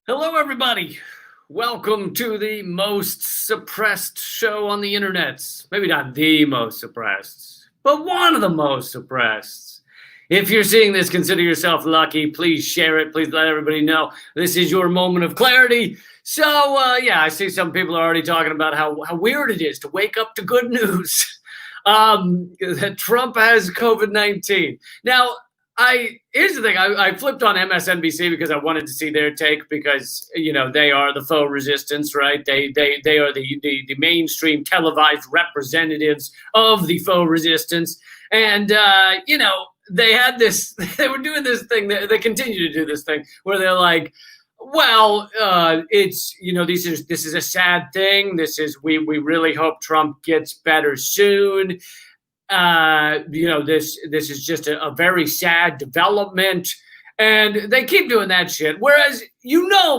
Hello, everybody. Welcome to the most suppressed show on the internet. Maybe not the most suppressed, but one of the most suppressed. If you're seeing this, consider yourself lucky. Please share it. Please let everybody know this is your moment of clarity. So, I see some people are already talking about how weird it is to wake up to good news. That Trump has COVID-19. Now, here's the thing. I flipped on MSNBC because I wanted to see their take because they are the faux resistance, right? They are the mainstream televised representatives of the faux resistance, and they had this. They were doing this thing. They continue to do this thing where they're like, well, it's this is a sad thing. We really hope Trump gets better soon. This is just a very sad development, and they keep doing that shit. Whereas,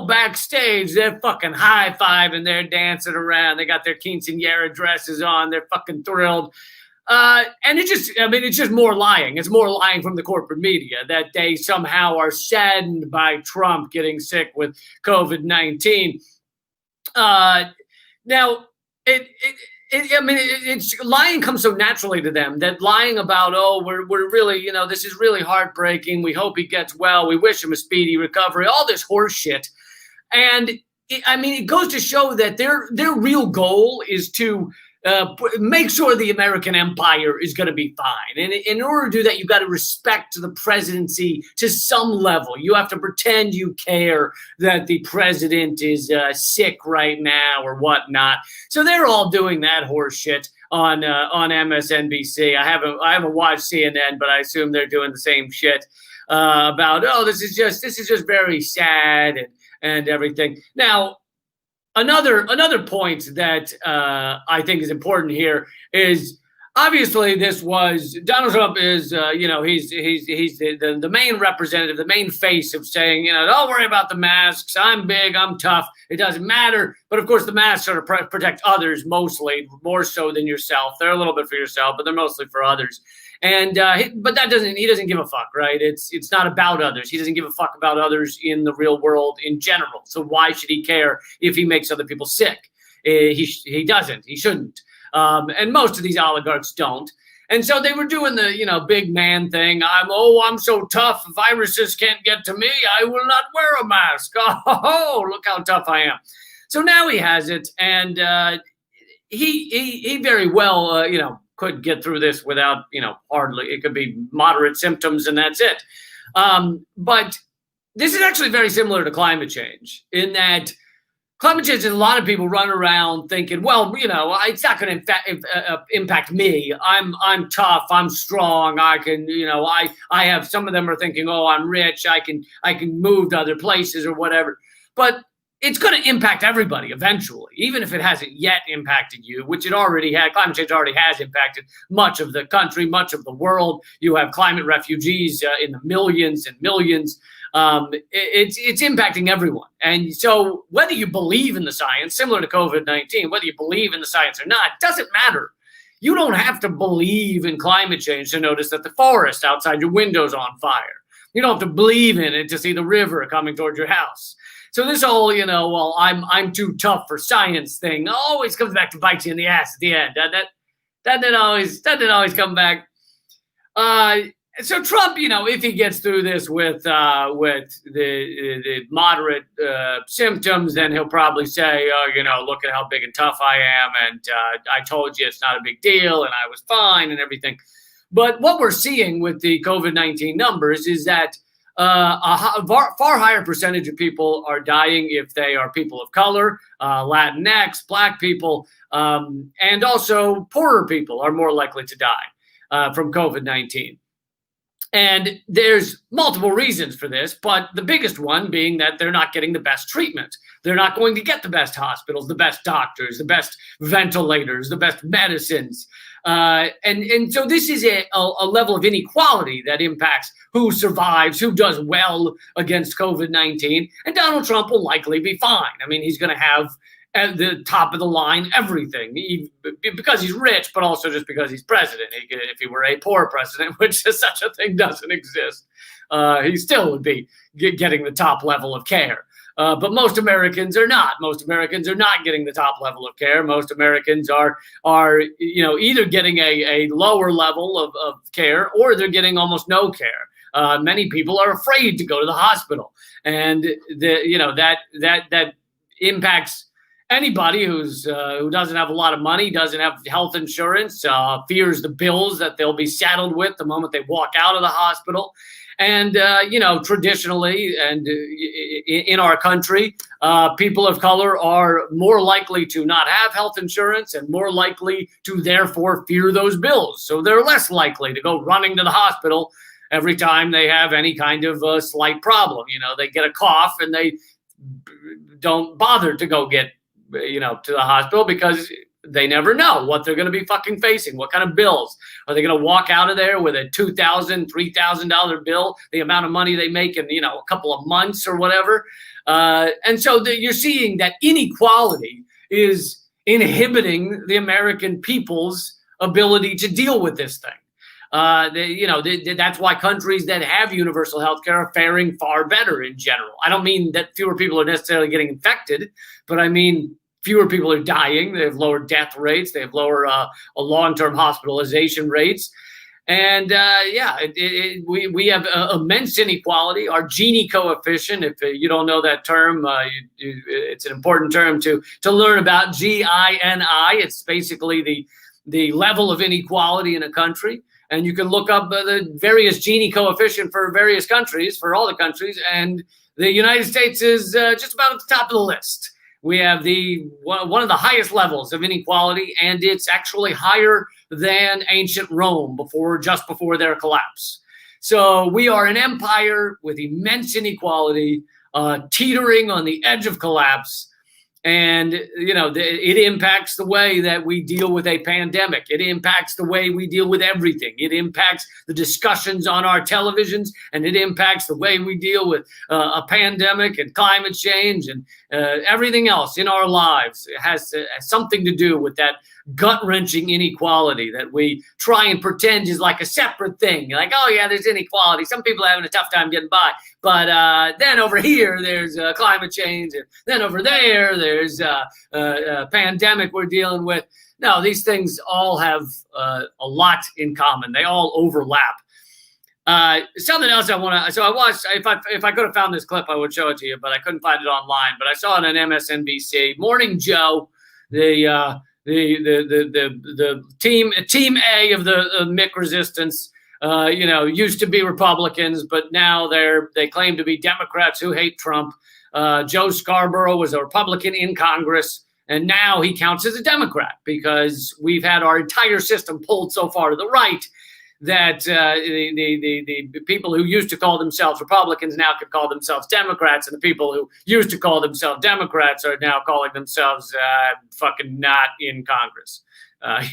backstage they're fucking high-fiving, they're dancing around, they got their quinceañera dresses on, they're fucking thrilled. And it's just more lying. It's more lying from the corporate media that they somehow are saddened by Trump getting sick with COVID-19. It's lying comes so naturally to them that lying about, we're really, this is really heartbreaking. We hope he gets well. We wish him a speedy recovery. All this horse shit. And it goes to show that their real goal is to make sure the American empire is going to be fine. And in order to do that, you've got to respect the presidency to some level. You have to pretend you care that the president is sick right now or whatnot. So they're all doing that horse shit on MSNBC. I haven't watched CNN, but I assume they're doing the same shit about, this is just very sad and everything. Now, Another point that I think is important here is obviously this was Donald Trump is he's the main representative, the main face of saying don't worry about the masks. I'm big, I'm tough. It doesn't matter. But of course, the masks sort of protect others mostly, more so than yourself. They're a little bit for yourself, but they're mostly for others. And but he doesn't give a fuck, right? It's not about others. He doesn't give a fuck about others in the real world in general. So why should he care if he makes other people sick? He doesn't. He shouldn't. And most of these oligarchs don't. And so they were doing the big man thing. I'm so tough. Viruses can't get to me. I will not wear a mask. Oh, look how tough I am. So now he has it, and he very well could get through this without, hardly. It could be moderate symptoms and that's it. But this is actually very similar to climate change in that climate change, a lot of people run around thinking, well, it's not going to impact me. I'm tough. I'm strong. I can, I have, some of them are thinking, I'm rich. I can move to other places or whatever. But it's going to impact everybody eventually, even if it hasn't yet impacted you, which it already had. Climate change already has impacted much of the country, much of the world. You have climate refugees in the millions and millions. It's impacting everyone. And so whether you believe in the science, similar to COVID-19, whether you believe in the science or not, doesn't matter. You don't have to believe in climate change to notice that the forest outside your window is on fire. You don't have to believe in it to see the river coming towards your house. So this whole, I'm too tough for science thing always comes back to bite you in the ass at the end. That didn't always come back. So Trump, if he gets through this with the moderate symptoms, then he'll probably say, look at how big and tough I am, and I told you it's not a big deal, and I was fine and everything. But what we're seeing with the COVID-19 numbers is that a far higher percentage of people are dying if they are people of color, Latinx, Black people, and also poorer people are more likely to die from COVID-19. And there's multiple reasons for this, but the biggest one being that they're not getting the best treatment. They're not going to get the best hospitals, the best doctors, the best ventilators, the best medicines. And so this is a level of inequality that impacts who survives, who does well against COVID-19. And Donald Trump will likely be fine. I mean, he's going to have at the top of the line everything, because he's rich, but also just because he's president. If he were a poor president, which such a thing doesn't exist, he still would be getting the top level of care. But most Americans are not. Most Americans are not getting the top level of care. Most Americans are either getting a lower level of care, or they're getting almost no care. Many people are afraid to go to the hospital, and that impacts anybody who doesn't have a lot of money, doesn't have health insurance, fears the bills that they'll be saddled with the moment they walk out of the hospital. And, traditionally and in our country, people of color are more likely to not have health insurance and more likely to therefore fear those bills. So they're less likely to go running to the hospital every time they have any kind of slight problem. They get a cough and they don't bother to go get, to the hospital, because they never know what they're going to be fucking facing. What kind of bills? Are they going to walk out of there with a $2,000, $3,000 bill, the amount of money they make in, a couple of months or whatever? And so you're seeing that inequality is inhibiting the American people's ability to deal with this thing. That's why countries that have universal health care are faring far better in general. I don't mean that fewer people are necessarily getting infected, but I mean fewer people are dying. They have lower death rates. They have lower long-term hospitalization rates. And we have immense inequality. Our Gini coefficient, if you don't know that term, it's an important term to learn about. GINI. It's basically the level of inequality in a country. And you can look up the various Gini coefficient for various countries, for all the countries, and the United States is just about at the top of the list. We have one of the highest levels of inequality, and it's actually higher than ancient Rome just before their collapse. So we are an empire with immense inequality, teetering on the edge of collapse. And, it impacts the way that we deal with a pandemic. It impacts the way we deal with everything. It impacts the discussions on our televisions, and it impacts the way we deal with a pandemic and climate change and everything else in our lives. It has something to do with that gut-wrenching inequality that we try and pretend is like a separate thing. Like, oh, yeah, there's inequality. Some people are having a tough time getting by. But then over here, there's climate change. And then over there's a pandemic we're dealing with. No, these things all have a lot in common. They all overlap. Something else I want to. So I watched. If I could have found this clip, I would show it to you, but I couldn't find it online. But I saw it on MSNBC. Morning Joe, the team A of the Mick resistance. Used to be Republicans, but now they claim to be Democrats who hate Trump. Joe Scarborough was a Republican in Congress, and now he counts as a Democrat because we've had our entire system pulled so far to the right that the people who used to call themselves Republicans now can call themselves Democrats, and the people who used to call themselves Democrats are now calling themselves fucking not in Congress.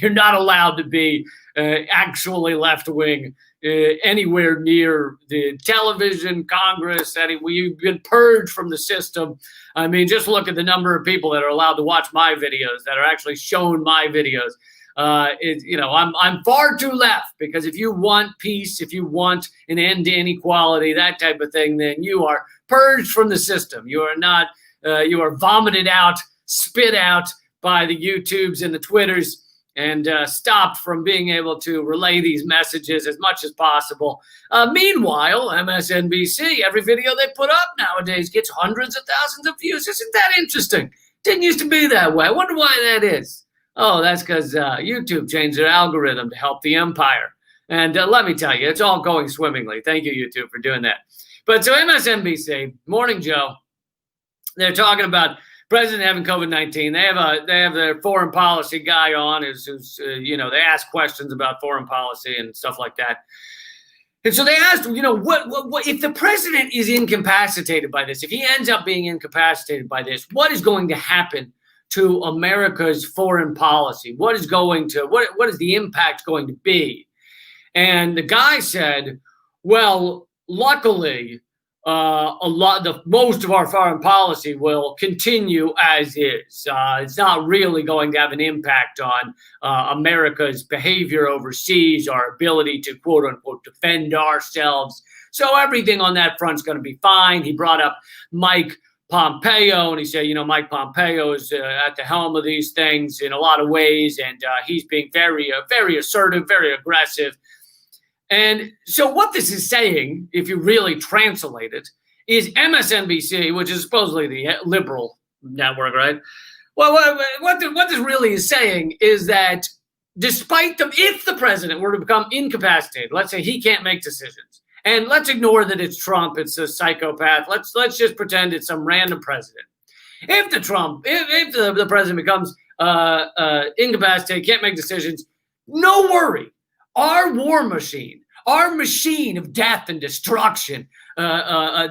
You're not allowed to be actually left-wing anywhere near the television, Congress. You've been purged from the system. I mean, just look at the number of people that are allowed to watch my videos, that are actually shown my videos. I'm far too left, because if you want peace, if you want an end to inequality, that type of thing, then you are purged from the system. You are not. You are vomited out, spit out by the YouTubes and the Twitters, and stopped from being able to relay these messages as much as possible. Meanwhile, MSNBC, every video they put up nowadays gets hundreds of thousands of views. Isn't that interesting? Didn't used to be that way. I wonder why that is. Oh, that's because YouTube changed their algorithm to help the empire. And let me tell you, it's all going swimmingly. Thank you, YouTube, for doing that. But so MSNBC, Morning Joe, they're talking about president having COVID-19. They have their foreign policy guy on, who's they ask questions about foreign policy and stuff like that. And so they asked, what if the president is incapacitated by this? If he ends up being incapacitated by this, what is going to happen to America's foreign policy? What is the impact going to be? And the guy said, well, luckily, most of our foreign policy will continue as is. It's not really going to have an impact on America's behavior overseas, our ability to quote unquote defend ourselves. So everything on that front's going to be fine. He brought up Mike Pompeo, and he said, Mike Pompeo is at the helm of these things in a lot of ways, and he's being very, very assertive, very aggressive. And so what this is saying, if you really translate it, is MSNBC, which is supposedly the liberal network, right? Well, what this really is saying is that despite if the president were to become incapacitated, let's say he can't make decisions, and let's ignore that it's Trump, it's a psychopath. Let's just pretend it's some random president. If the president becomes incapacitated, can't make decisions, no worry. Our war machine, our machine of death and destruction that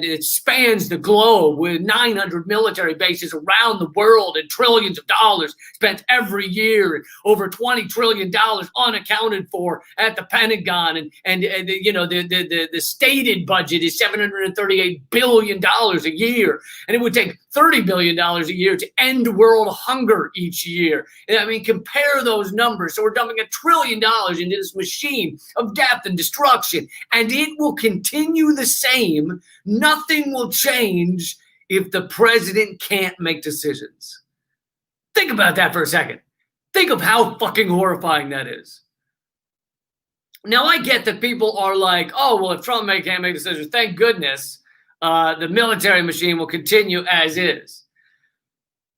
it spans the globe with 900 military bases around the world and trillions of dollars spent every year, over $20 trillion unaccounted for at the Pentagon, and the stated budget is $738 billion a year, and it would take $30 billion a year to end world hunger each year. I mean, compare those numbers. So we're dumping $1 trillion into this machine of death and destruction, and it will continue the same. Nothing will change if the president can't make decisions. Think about that for a second. Think of how fucking horrifying that is. Now, I get that people are like, oh, well, if Trump can't make decisions, thank goodness the military machine will continue as is.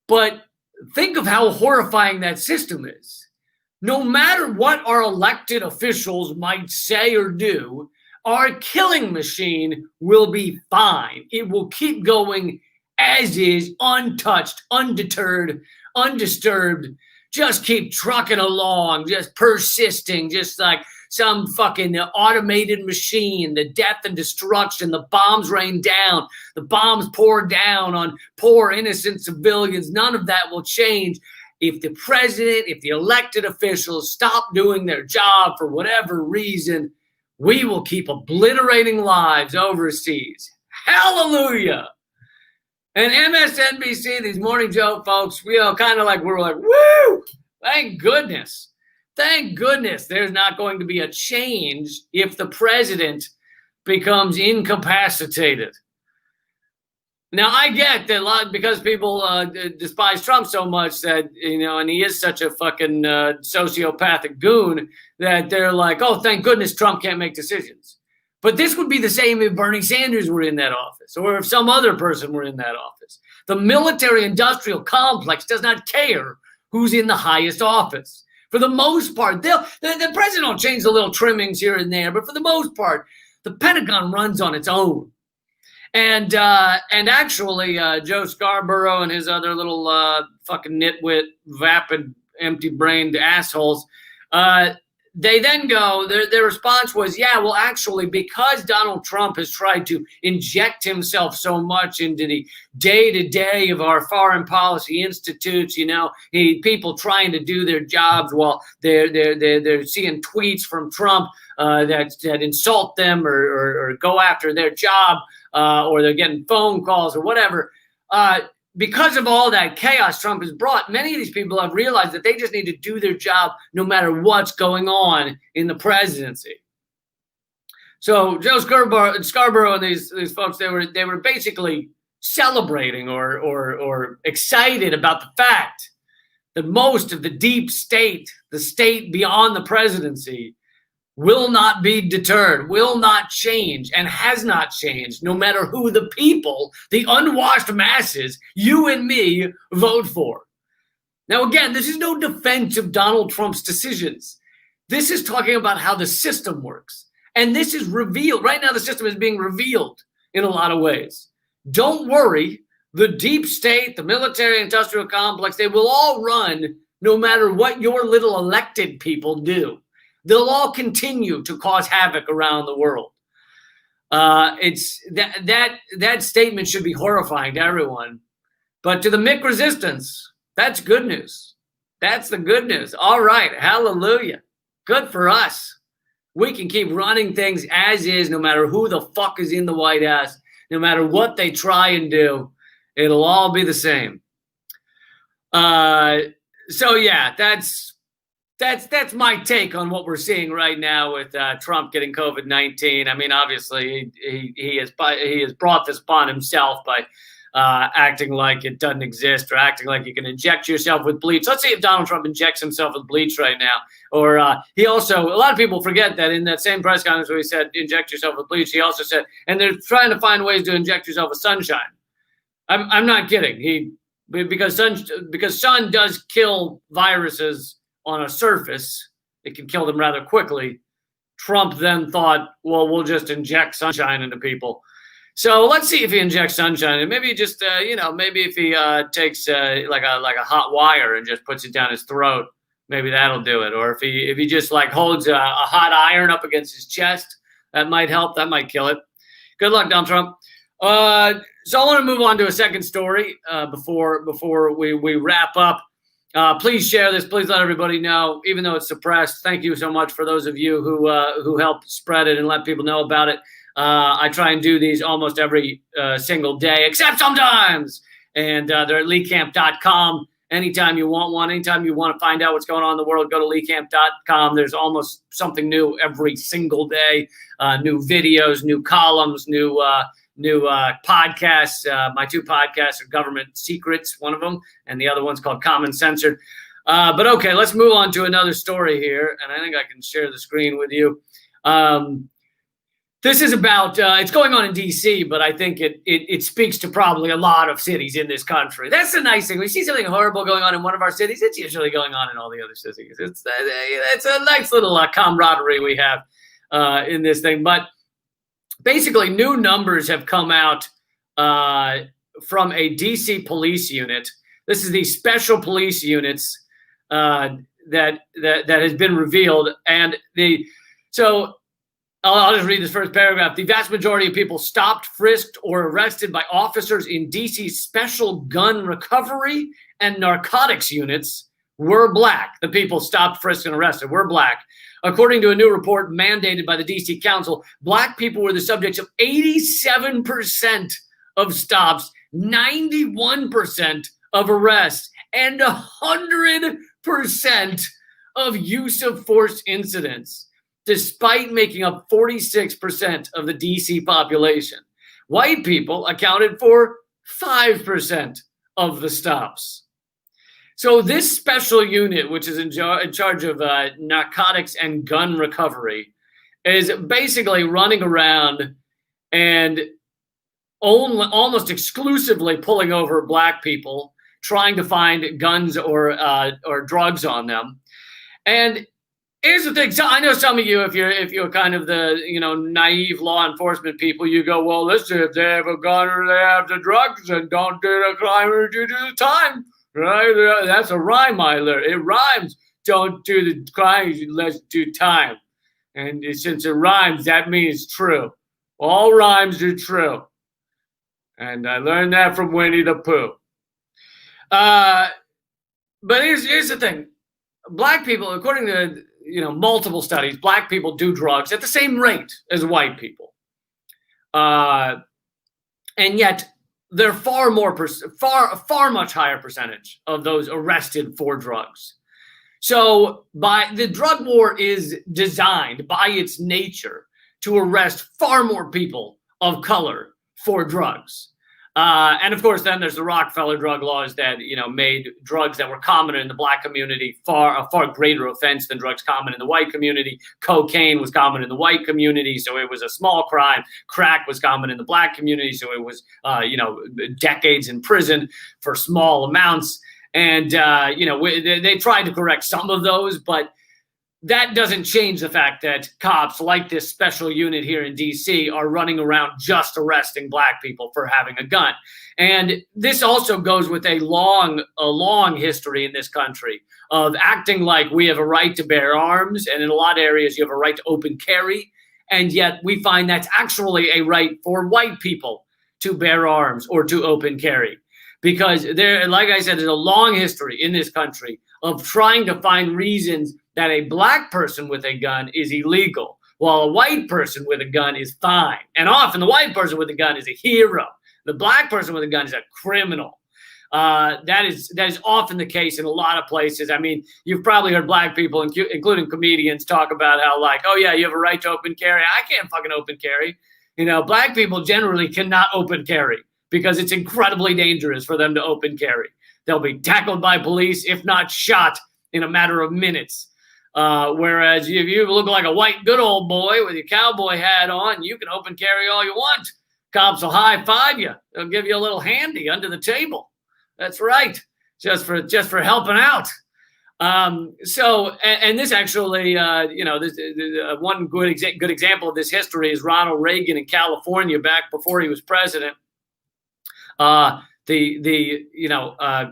But think of how horrifying that system is. No matter what our elected officials might say or do, our killing machine will be fine. It will keep going as is, untouched, undeterred, undisturbed. Just keep trucking along, just persisting, just like some fucking automated machine. The death and destruction, the bombs rain down, the bombs pour down on poor innocent civilians. None of that will change if the president, if the elected officials stop doing their job for whatever reason. We will keep obliterating lives overseas. Hallelujah. And MSNBC, these morning joke folks, we're like, woo, thank goodness. Thank goodness there's not going to be a change if the president becomes incapacitated. Now, I get that because people despise Trump so much that, and he is such a fucking sociopathic goon, that they're like, oh, thank goodness Trump can't make decisions. But this would be the same if Bernie Sanders were in that office or if some other person were in that office. The military-industrial complex does not care who's in the highest office. For the most part, the president will change the little trimmings here and there, but for the most part, the Pentagon runs on its own. And actually, Joe Scarborough and his other little fucking nitwit, vapid, empty-brained assholes, they then go, their response was, yeah, well, actually, because Donald Trump has tried to inject himself so much into the day-to-day of our foreign policy institutes, people trying to do their jobs while they're seeing tweets from Trump that insult them or go after their job, or they're getting phone calls or whatever. Because of all that chaos Trump has brought, many of these people have realized that they just need to do their job no matter what's going on in the presidency. So Joe Scarborough and these folks, they were basically celebrating or excited about the fact that most of the deep state, the state beyond the presidency, will not be deterred, will not change, and has not changed, no matter who the people, the unwashed masses, you and me, vote for. Now, again, this is no defense of Donald Trump's decisions. This is talking about how the system works. And this is revealed. Right now, the system is being revealed in a lot of ways. Don't worry. The deep state, the military-industrial complex, they will all run no matter what your little elected people do. They'll all continue to cause havoc around the world. It's that statement should be horrifying to everyone, but to the Mick resistance, that's good news. That's the good news. All right, hallelujah. Good for us. We can keep running things as is, no matter who the fuck is in the White House, no matter what they try and do. It'll all be the same. So yeah, that's my take on what we're seeing right now with Trump getting COVID-19. I mean, obviously he has brought this upon himself by acting like it doesn't exist or acting like you can inject yourself with bleach. Let's see if Donald Trump injects himself with bleach right now. Or he also, a lot of people forget that in that same press conference where he said, inject yourself with bleach, he also said, and they're trying to find ways to inject yourself with sunshine. I'm not kidding. Because sun does kill viruses on a surface. It can kill them rather quickly. Trump then thought, well, we'll just inject sunshine into people. So let's see if he injects sunshine, and maybe just maybe if he takes like a hot wire and just puts it down his throat, maybe that'll do it. Or if he just like holds a hot iron up against his chest, that might help. That might kill it. Good luck, Donald Trump. So I want to move on to a second story before we wrap up. Please share this. Please let everybody know, even though it's suppressed. Thank you so much for those of you who help spread it and let people know about it. I try and do these almost every single day, except sometimes. And they're at leecamp.com. Anytime you want one, anytime you want to find out what's going on in the world, go to leecamp.com. There's almost something new every single day. New videos, new columns, new podcasts. My two podcasts are Government Secrets, one of them, and the other one's called Common Censored. But okay, let's move on to another story here, and I think I can share the screen with you. This is about, it's going on in D.C., but I think it speaks to probably a lot of cities in this country. That's the nice thing. We see something horrible going on in one of our cities, it's usually going on in all the other cities. It's a nice little camaraderie we have in this thing. But basically, new numbers have come out from a D.C. police unit. This is the special police units that has been revealed. And I'll just read this first paragraph. The vast majority of people stopped, frisked, or arrested by officers in D.C.'s special gun recovery and narcotics units were black. The people stopped, frisked, and arrested were black. According to a new report mandated by the D.C. Council, black people were the subjects of 87% of stops, 91% of arrests, and 100% of use of force incidents, despite making up 46% of the D.C. population. White people accounted for 5% of the stops. So this special unit, which is in charge of narcotics and gun recovery, is basically running around and almost exclusively pulling over black people, trying to find guns or drugs on them. And here's the thing. So I know some of you, if you're kind of the naive law enforcement people, you go, well, listen, if they have a gun or they have the drugs, and don't do the crime or do the time. Right? That's a rhyme I learned. It rhymes. Don't do the crime, let's do time. And since it rhymes, that means true. All rhymes are true. And I learned that from Winnie the Pooh. But here's the thing. Black people, according to multiple studies, black people do drugs at the same rate as white people. And yet they're far much higher percentage of those arrested for drugs. So the drug war is designed by its nature to arrest far more people of color for drugs. And of course, then there's the Rockefeller drug laws that, made drugs that were common in the black community a far greater offense than drugs common in the white community. Cocaine was common in the white community, so it was a small crime. Crack was common in the black community, so it was, decades in prison for small amounts. And, they tried to correct some of those, but that doesn't change the fact that cops like this special unit here in D.C. are running around just arresting black people for having a gun. And this also goes with a long history in this country of acting like we have a right to bear arms. And in a lot of areas, you have a right to open carry. And yet we find that's actually a right for white people to bear arms or to open carry. Because there, like I said, there's a long history in this country of trying to find reasons that a black person with a gun is illegal, while a white person with a gun is fine. And often the white person with a gun is a hero. The black person with a gun is a criminal. That is often the case in a lot of places. I mean, you've probably heard black people, including comedians, talk about how like, oh yeah, you have a right to open carry. I can't fucking open carry. Black people generally cannot open carry. because it's incredibly dangerous for them to open carry. They'll be tackled by police, if not shot, in a matter of minutes. Whereas if you look like a white good old boy with your cowboy hat on, you can open carry all you want. Cops will high five you. They'll give you a little handy under the table. That's right, just for helping out. And this actually, this one good example of this history is Ronald Reagan in California back before he was president. He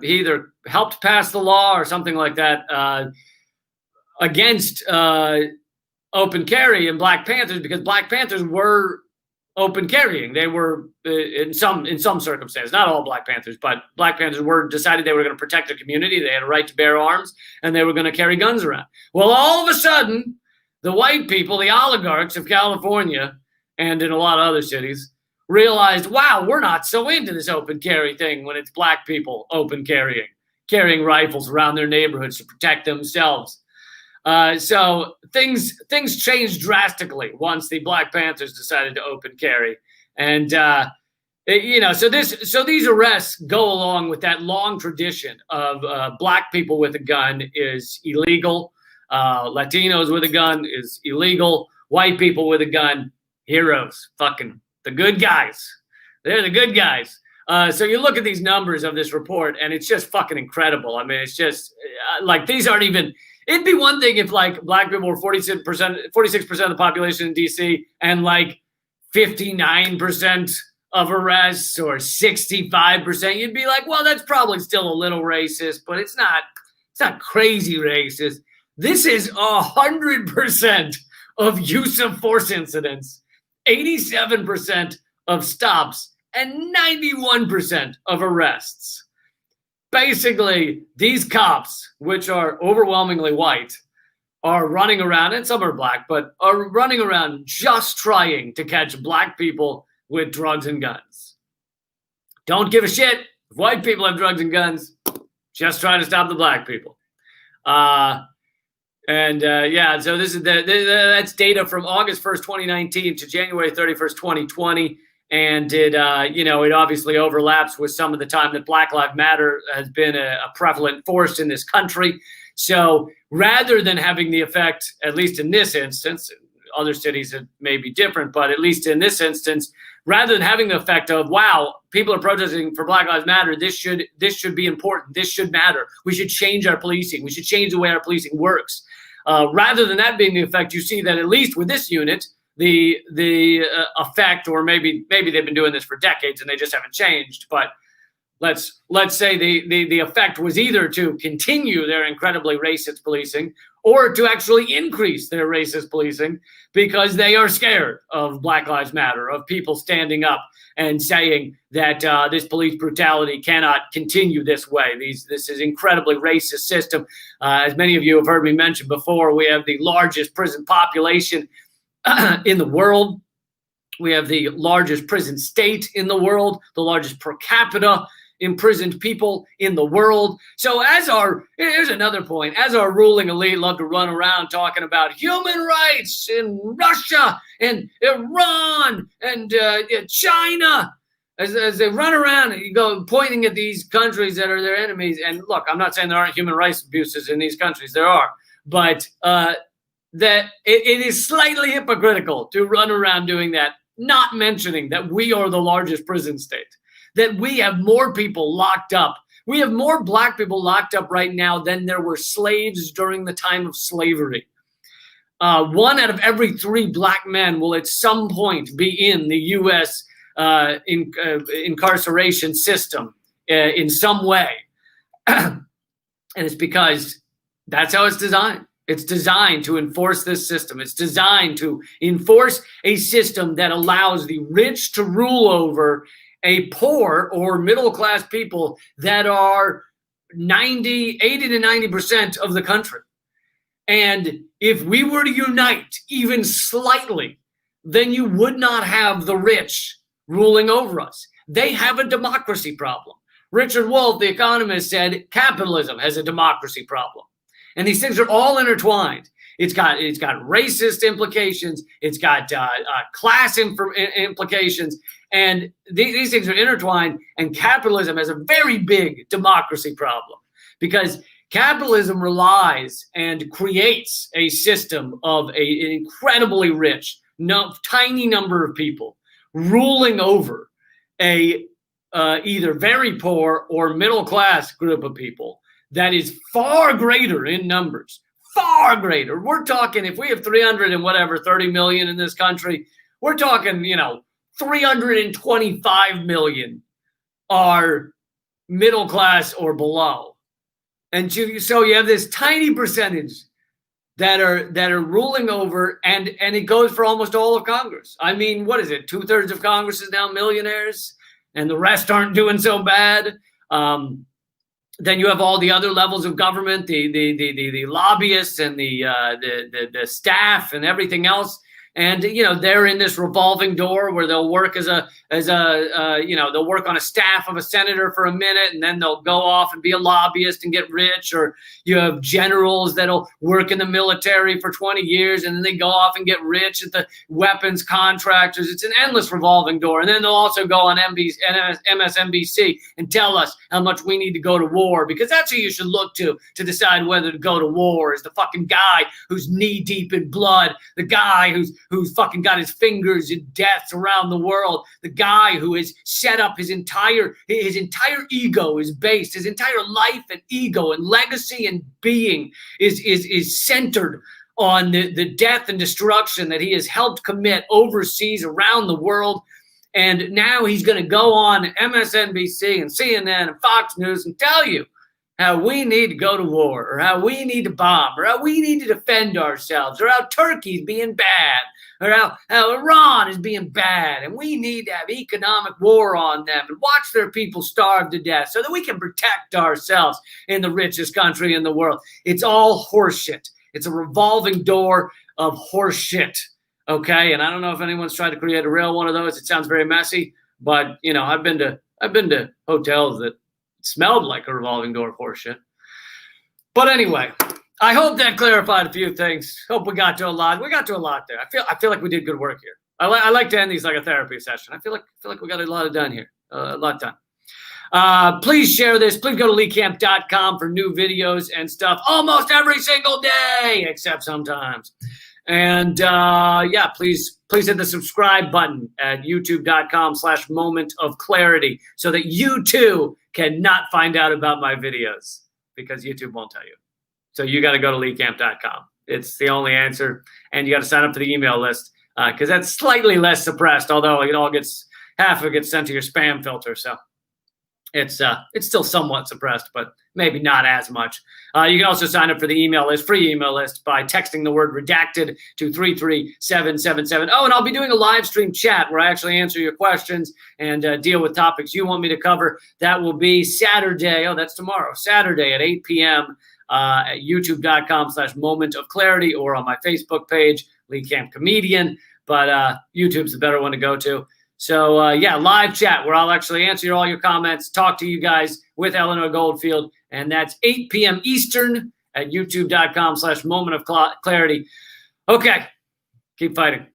either helped pass the law or something like that against open carry and Black Panthers, because Black Panthers were open carrying. They were in some circumstances, not all Black Panthers, but Black Panthers were decided they were going to protect the community. They had a right to bear arms, and they were going to carry guns around. Well, all of a sudden, the white people, the oligarchs of California, and in a lot of other cities, realized, wow, we're not so into this open carry thing when it's Black people open carrying rifles around their neighborhoods to protect themselves. So things changed drastically once the Black Panthers decided to open carry, and so these arrests go along with that long tradition of Black people with a gun is illegal, Latinos with a gun is illegal, white people with a gun, heroes, fucking the good guys. They're the good guys. So you look at these numbers of this report, and it's just fucking incredible. I mean, it's just like these aren't even. It'd be one thing if like Black people were 46% of the population in DC and like 59% of arrests or 65%. You'd be like, well, that's probably still a little racist, but it's not crazy racist. This is 100% of use of force incidents, 87% of stops, and 91% of arrests. Basically, these cops, which are overwhelmingly white, are running around, and some are Black, but are running around just trying to catch Black people with drugs and guns. Don't give a shit if white people have drugs and guns. Just trying to stop the Black people. So this is that's data from August 1st, 2019 to January 31st, 2020. And it obviously overlaps with some of the time that Black Lives Matter has been a prevalent force in this country. So rather than having the effect, at least in this instance, other cities it may be different, but at least in this instance, rather than having the effect of, wow, people are protesting for Black Lives Matter, this should be important, this should matter, we should change our policing, we should change the way our policing works. Rather than that being the effect, you see that at least with this unit, the effect, or maybe they've been doing this for decades and they just haven't changed, but let's say the effect was either to continue their incredibly racist policing or to actually increase their racist policing because they are scared of Black Lives Matter, of people standing up and saying that this police brutality cannot continue this way. This is incredibly racist system. As many of you have heard me mention before, we have the largest prison population in the world. We have the largest prison state in the world, the largest per capita imprisoned people in the world. So here's another point, as our ruling elite love to run around talking about human rights in Russia and Iran and China, as they run around and you go pointing at these countries that are their enemies. And look, I'm not saying there aren't human rights abuses in these countries. There are, but that it is slightly hypocritical to run around doing that, not mentioning that we are the largest prison state, that we have more people locked up. We have more Black people locked up right now than there were slaves during the time of slavery. 1 out of every 3 Black men will at some point be in the U.S. Incarceration system in some way. And it's because that's how it's designed. It's designed to enforce this system. It's designed to enforce a system that allows the rich to rule over a poor or middle-class people that are 80 to 90% of the country. And if we were to unite even slightly, then you would not have the rich ruling over us. They have a democracy problem. Richard Wolff, the economist, said capitalism has a democracy problem. And these things are all intertwined. It's got racist implications. It's got class implications, and these things are intertwined. And capitalism has a very big democracy problem because capitalism relies and creates a system of an incredibly rich, tiny number of people ruling over a either very poor or middle class group of people that is far greater in numbers. Far greater. We're talking, if we have 30 million in this country, we're talking, 325 million are middle class or below. And so you have this tiny percentage that are ruling over, and it goes for almost all of Congress. I mean, what is it? 2/3 of Congress is now millionaires, and the rest aren't doing so bad. Then you have all the other levels of government, the lobbyists and the staff and everything else. And, they're in this revolving door where they'll work they'll work on a staff of a senator for a minute, and then they'll go off and be a lobbyist and get rich. Or you have generals that'll work in the military for 20 years, and then they go off and get rich at the weapons contractors. It's an endless revolving door. And then they'll also go on MSNBC and tell us how much we need to go to war, because that's who you should look to decide whether to go to war, is the fucking guy who's knee deep in blood, the guy who's fucking got his fingers in deaths around the world, the guy who has set up his entire ego is based, his entire life and ego and legacy and being is centered on the death and destruction that he has helped commit overseas around the world. And now he's going to go on MSNBC and CNN and Fox News and tell you how we need to go to war, or how we need to bomb, or how we need to defend ourselves, or how Turkey's being bad, or how Iran is being bad, and we need to have economic war on them and watch their people starve to death so that we can protect ourselves in the richest country in the world. It's all horseshit. It's a revolving door of horseshit. Okay, and I don't know if anyone's tried to create a real one of those. It sounds very messy, but I've been to hotels that smelled like a revolving door of horseshit. But anyway, I hope that clarified a few things. Hope we got to a lot. We got to a lot there. I feel like we did good work here. I like to end these like a therapy session. I feel like we got a lot done here. A lot done. Please share this. Please go to leecamp.com for new videos and stuff almost every single day, except sometimes. And please hit the subscribe button at youtube.com/momentofclarity so that you too cannot find out about my videos, because YouTube won't tell you. So you got to go to leecamp.com. It's the only answer. And you got to sign up for the email list because that's slightly less suppressed, although half of it gets sent to your spam filter. So it's still somewhat suppressed, but maybe not as much. You can also sign up for the email list, free email list, by texting the word redacted to 33777. Oh, and I'll be doing a live stream chat where I actually answer your questions and deal with topics you want me to cover. That will be Saturday. Oh, that's tomorrow. Saturday at 8 p.m. At youtube.com/momentofclarity, or on my Facebook page, Lee Camp Comedian. But YouTube's the better one to go to. So, live chat where I'll actually answer all your comments, talk to you guys with Eleanor Goldfield. And that's 8 p.m. Eastern at youtube.com/momentofclarity. Okay, keep fighting.